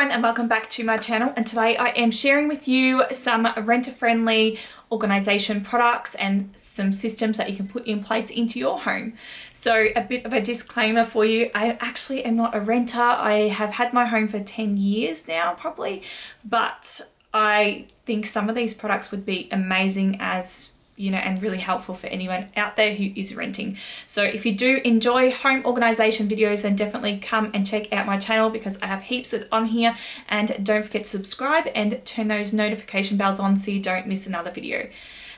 everyone and welcome back to my channel, and today I am sharing with you some renter-friendly organisation products and some systems that you can put in place into your home. So a bit of a disclaimer for you, I actually am not a renter. I have had my home for 10 years now probably, but I think some of these products would be amazing as and really helpful for anyone out there who is renting. So if you do enjoy home organization videos, then definitely come and check out my channel because I have heaps on here, and don't forget to subscribe and turn those notification bells on so you don't miss another video.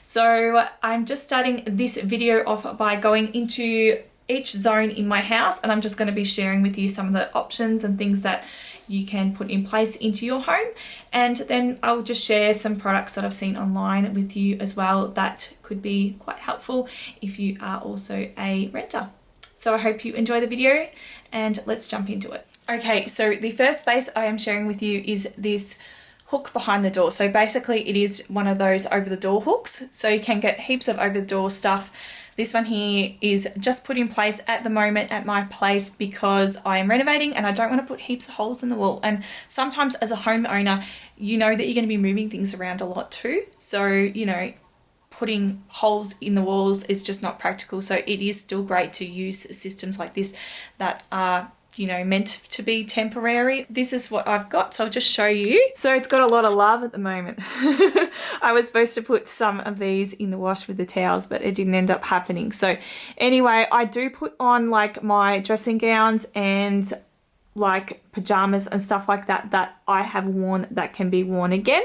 So I'm just starting this video off by going into each zone in my house, and I'm just going to be sharing with you some of the options and things that you can put in place into your home, and then I'll just share some products that I've seen online with you as well that could be quite helpful if you are also a renter. So I hope you enjoy the video and let's jump into it. Okay, so the first space I am sharing with you is this hook behind the door. So basically it is one of those over the door hooks, so you can get heaps of over the door stuff. This one here is just put in place at the moment at my place because I am renovating and I don't want to put heaps of holes in the wall. And sometimes as a homeowner, you know that you're going to be moving things around a lot too. So, putting holes in the walls is just not practical. So it is still great to use systems like this that are meant to be temporary. This is what I've got, so I'll just show you. So it's got a lot of love at the moment. I was supposed to put some of these in the wash with the towels, but it didn't end up happening. So anyway, I do put on like my dressing gowns and like pajamas and stuff like that that I have worn that can be worn again.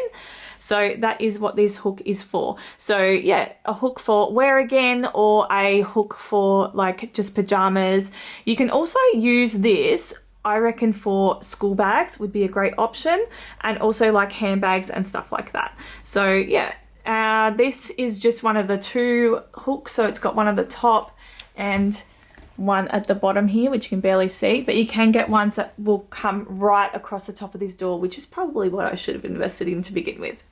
So that is what this hook is for. So yeah, a hook for wear again, or a hook for like just pajamas. You can also use this, I reckon, for school bags would be a great option, and also like handbags and stuff like that. So yeah, this is just one of the two hooks. So it's got one at the top and one at the bottom here, which you can barely see, but you can get ones that will come right across the top of this door, which is probably what I should have invested in to begin with.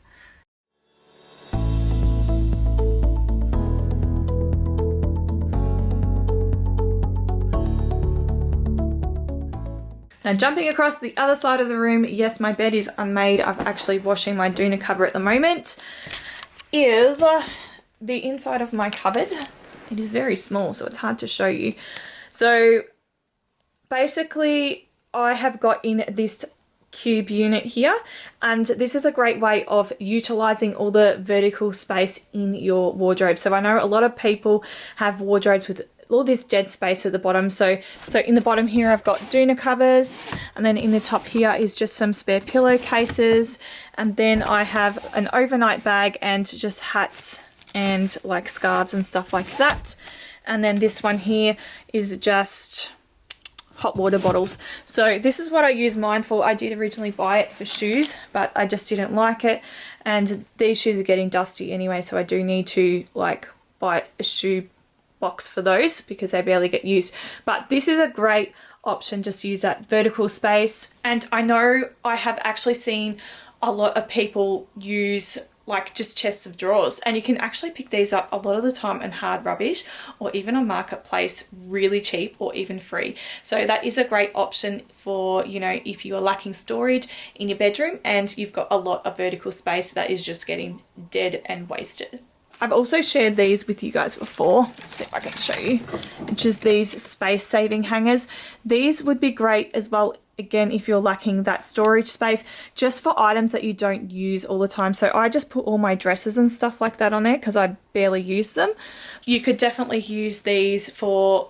Now jumping across the other side of the room, yes, my bed is unmade. I'm actually washing my doona cover at the moment. Is the inside of my cupboard. It is very small, so it's hard to show you. So basically I have got in this cube unit here, and this is a great way of utilizing all the vertical space in your wardrobe. So I know a lot of people have wardrobes with all this dead space at the bottom. So in the bottom here I've got doona covers, and then in the top here is just some spare pillowcases, and then I have an overnight bag and just hats and like scarves and stuff like that. And then this one here is just hot water bottles. So this is what I use mine for. I did originally buy it for shoes, but I just didn't like it, and these shoes are getting dusty anyway, so I do need to like buy a shoe box for those because they barely get used. But this is a great option just to use that vertical space. And I know I have actually seen a lot of people use like just chests of drawers, and you can actually pick these up a lot of the time in hard rubbish or even on Marketplace really cheap or even free. So that is a great option for if you are lacking storage in your bedroom and you've got a lot of vertical space that is just getting dead and wasted. I've also shared these with you guys before. Let's see if I can show you. Which is these space saving hangers. These would be great as well, again, if you're lacking that storage space, just for items that you don't use all the time. So I just put all my dresses and stuff like that on there because I barely use them. You could definitely use these for,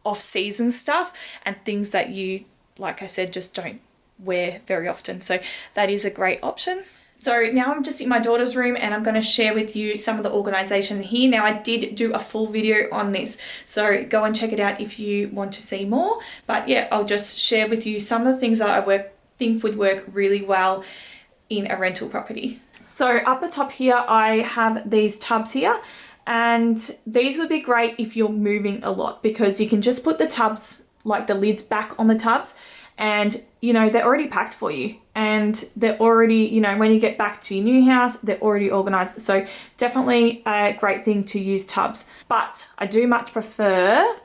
off-season stuff and things that you, like I said, just don't wear very often. So that is a great option. So now I'm just in my daughter's room and I'm going to share with you some of the organisation here. Now I did do a full video on this, so go and check it out if you want to see more. But yeah, I'll just share with you some of the things that I think would work really well in a rental property. So up the top here I have these tubs here, and these would be great if you're moving a lot because you can just put the tubs, like the lids, back on the tubs, and they're already packed for you, and they're already, when you get back to your new house, they're already organized. So definitely a great thing to use tubs. But I do much prefer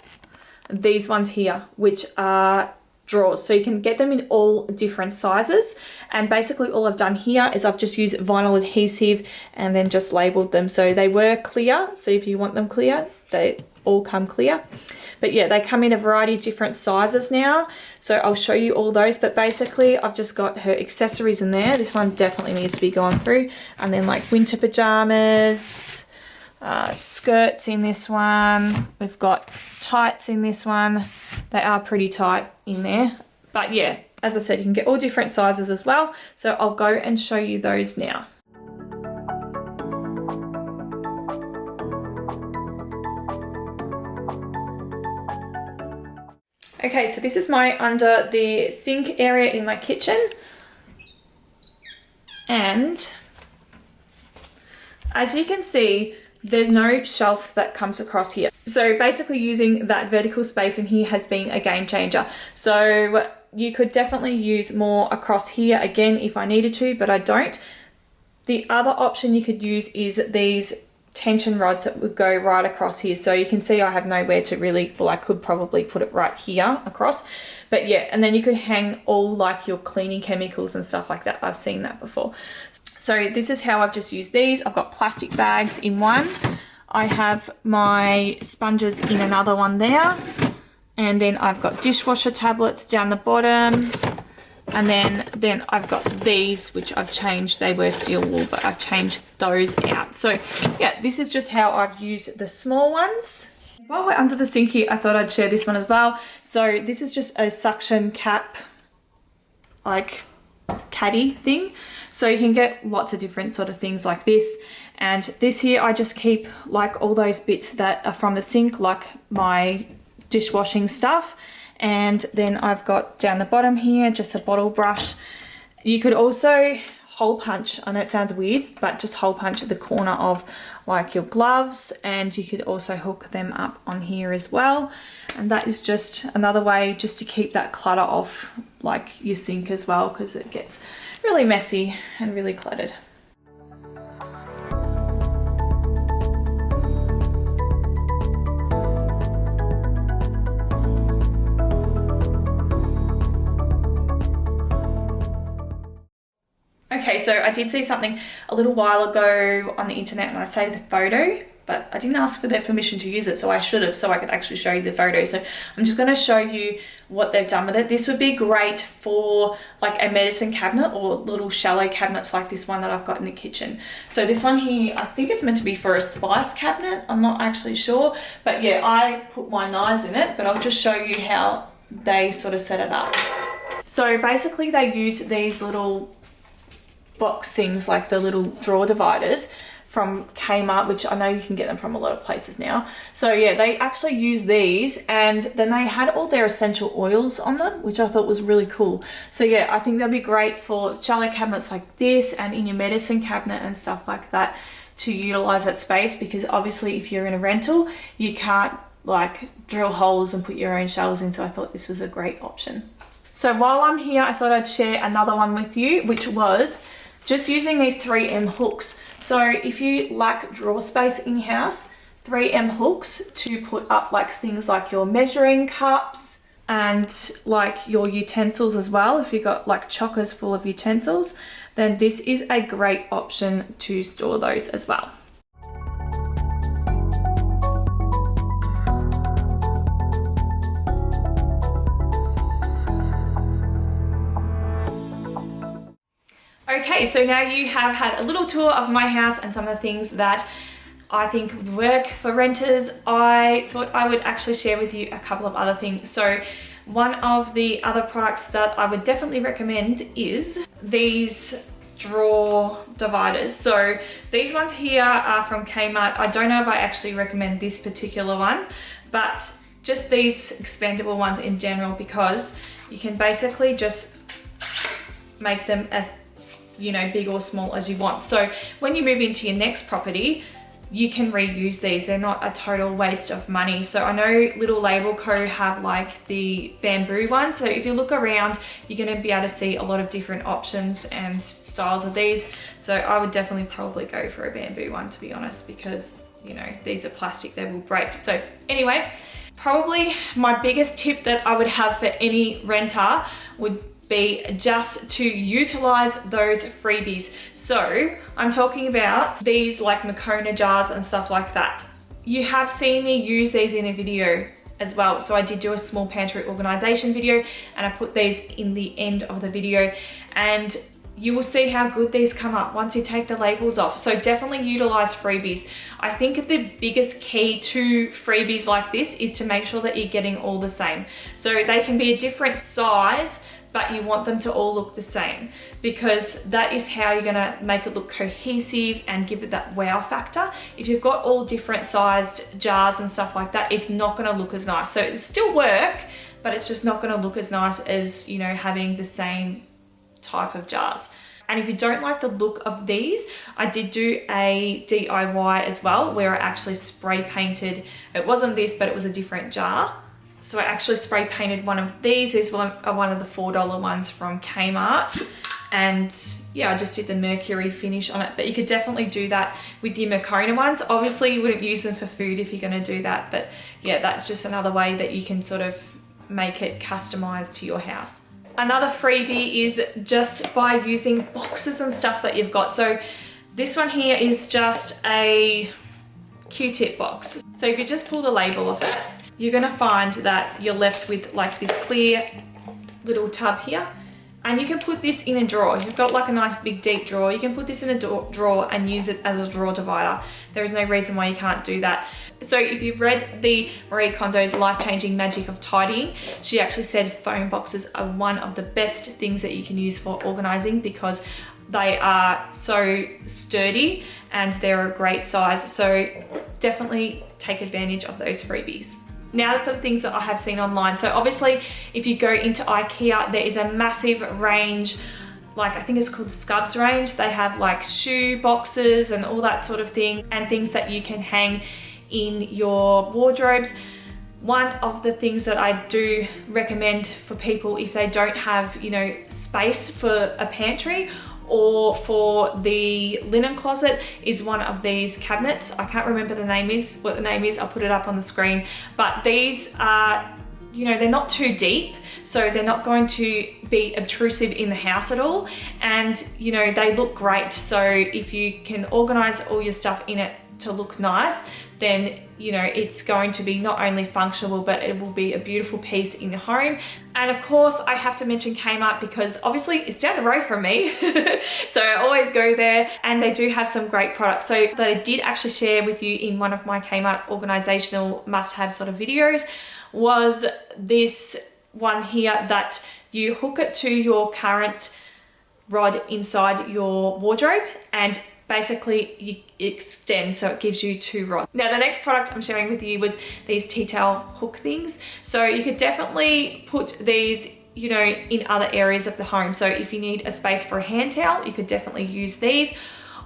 these ones here, which are drawers. So you can get them in all different sizes. And basically all I've done here is I've just used vinyl adhesive and then just labeled them. So they were clear. So if you want them clear, they all come clear. But yeah, they come in a variety of different sizes now. So I'll show you all those. But basically I've just got her accessories in there. This one definitely needs to be gone through. And then like winter pajamas, skirts in this one. We've got tights in this one. They are pretty tight in there. But yeah, as I said, you can get all different sizes as well. So I'll go and show you those now. Okay, so this is my under the sink area in my kitchen. And as you can see, there's no shelf that comes across here. So basically using that vertical space in here has been a game changer. So you could definitely use more across here again if I needed to, but I don't. The other option you could use is these tension rods that would go right across here. So you can see I have nowhere to really, well, I could probably put it right here across, but yeah, and then you could hang all like your cleaning chemicals and stuff like that. I've seen that before. So this is how I've just used these. I've got plastic bags in one. I have my sponges in another one there. And then I've got dishwasher tablets down the bottom. And then I've got these, which I've changed. They were steel wool, but I've changed those out. So yeah, this is just how I've used the small ones. While we're under the sink here, I thought I'd share this one as well. So this is just a suction cap, like caddy thing. So you can get lots of different sort of things like this. And this here, I just keep like all those bits that are from the sink, like my dishwashing stuff. And then I've got down the bottom here, just a bottle brush. You could also hole punch, I know it sounds weird, but just hole punch at the corner of like your gloves, and you could also hook them up on here as well. And that is just another way just to keep that clutter off like your sink as well, because it gets really messy and really cluttered. Okay, so I did see something a little while ago on the internet and I saved the photo, but I didn't ask for their permission to use it, so I should have, so I could actually show you the photo. So I'm just going to show you what they've done with it. This would be great for like a medicine cabinet or little shallow cabinets like this one that I've got in the kitchen. So this one here, I think it's meant to be for a spice cabinet. I'm not actually sure, but yeah, I put my knives in it, but I'll just show you how they sort of set it up. So basically they use these little box things, like the little drawer dividers from Kmart, which I know you can get them from a lot of places now. So yeah, they actually use these, and then they had all their essential oils on them, which I thought was really cool. So yeah, I think they'll be great for shallow cabinets like this and in your medicine cabinet and stuff like that, to utilize that space, because obviously if you're in a rental, you can't like drill holes and put your own shelves in. So I thought this was a great option. So while I'm here, I thought I'd share another one with you, which was just using these 3M hooks. So if you lack drawer space in your house, 3M hooks to put up like things like your measuring cups and like your utensils as well. If you've got like chockers full of utensils, then this is a great option to store those as well. Okay, so now you have had a little tour of my house and some of the things that I think work for renters. I thought I would actually share with you a couple of other things. So one of the other products that I would definitely recommend is these drawer dividers. So these ones here are from Kmart. I don't know if I actually recommend this particular one, but just these expandable ones in general, because you can basically just make them as, you know, big or small as you want. So when you move into your next property, you can reuse these. They're not a total waste of money. So I know Little Label Co have like the bamboo ones. So if you look around, you're going to be able to see a lot of different options and styles of these. So I would definitely probably go for a bamboo one, to be honest, because, you know, these are plastic, they will break. So anyway, Probably my biggest tip that I would have for any renter would be just to utilize those freebies. So I'm talking about these like Makona jars and stuff like that. You have seen me use these in a video as well. So I did do a small pantry organization video and I put these in the end of the video, and you will see how good these come up once you take the labels off. So definitely utilize freebies. I think the biggest key to freebies like this is to make sure that you're getting all the same. So they can be a different size, but you want them to all look the same, because that is how you're gonna make it look cohesive and give it that wow factor. If you've got all different sized jars and stuff like that, it's not gonna look as nice. So it's still work, but it's just not gonna look as nice as, you know, having the same type of jars. And if you don't like the look of these, I did do a DIY as well where I actually spray painted, it wasn't this, but it was a different jar. So I actually spray painted one of these. These are one of the $4 ones from Kmart. And yeah, I just did the mercury finish on it, but you could definitely do that with your Makona ones. Obviously you wouldn't use them for food if you're gonna do that, but yeah, that's just another way that you can sort of make it customized to your house. Another freebie is just by using boxes and stuff that you've got. So this one here is just a Q-tip box. So if you just pull the label off it, you're gonna find that you're left with like this clear little tub here. And you can put this in a drawer. You've got like a nice big deep drawer. You can put this in a drawer and use it as a drawer divider. There is no reason why you can't do that. So if you've read the Marie Kondo's Life-Changing Magic of Tidying, she actually said foam boxes are one of the best things that you can use for organizing, because they are so sturdy and they're a great size. So definitely take advantage of those freebies. Now for the things that I have seen online. So obviously if you go into IKEA, there is a massive range, like I think it's called the Scubs range. They have like shoe boxes and all that sort of thing, and things that you can hang in your wardrobes. One of the things that I do recommend for people if they don't have, you know, space for a pantry or for the linen closet is one of these cabinets. I can't remember what the name is, I'll put it up on the screen. But these are, you know, they're not too deep, so they're not going to be obtrusive in the house at all. And, you know, they look great. So if you can organize all your stuff in it to look nice, then, you know, it's going to be not only functional, but it will be a beautiful piece in the home. And of course, I have to mention Kmart because obviously it's down the road from me. So I always go there, and they do have some great products. So that I did actually share with you in one of my Kmart organizational must-have sort of videos was this one here that you hook it to your current rod inside your wardrobe, and basically you extend, so it gives you 2 rods. Now the next product I'm sharing with you was these tea towel hook things. So you could definitely put these, you know, in other areas of the home. So if you need a space for a hand towel, you could definitely use these.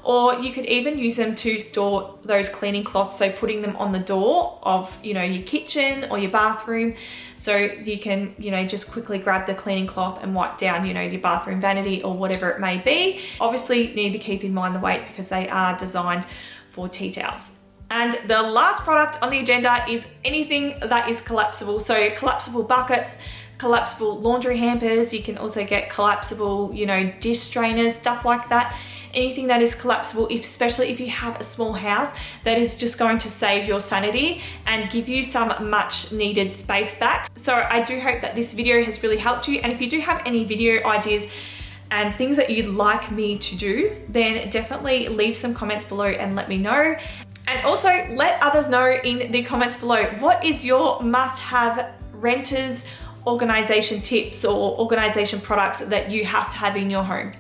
Or you could even use them to store those cleaning cloths, so putting them on the door of, you know, your kitchen or your bathroom, so you can, you know, just quickly grab the cleaning cloth and wipe down, you know, your bathroom vanity or whatever it may be. Obviously you need to keep in mind the weight because they are designed for tea towels. And the last product on the agenda is anything that is collapsible. So collapsible buckets, collapsible laundry hampers. You can also get collapsible, you know, dish strainers, stuff like that. Anything that is collapsible, especially if you have a small house, that is just going to save your sanity and give you some much needed space back. So I do hope that this video has really helped you. And if you do have any video ideas and things that you'd like me to do, then definitely leave some comments below and let me know. And also let others know in the comments below, what is your must-have renters organization tips or organization products that you have to have in your home?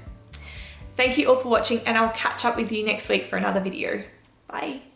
Thank you all for watching, and I'll catch up with you next week for another video. Bye.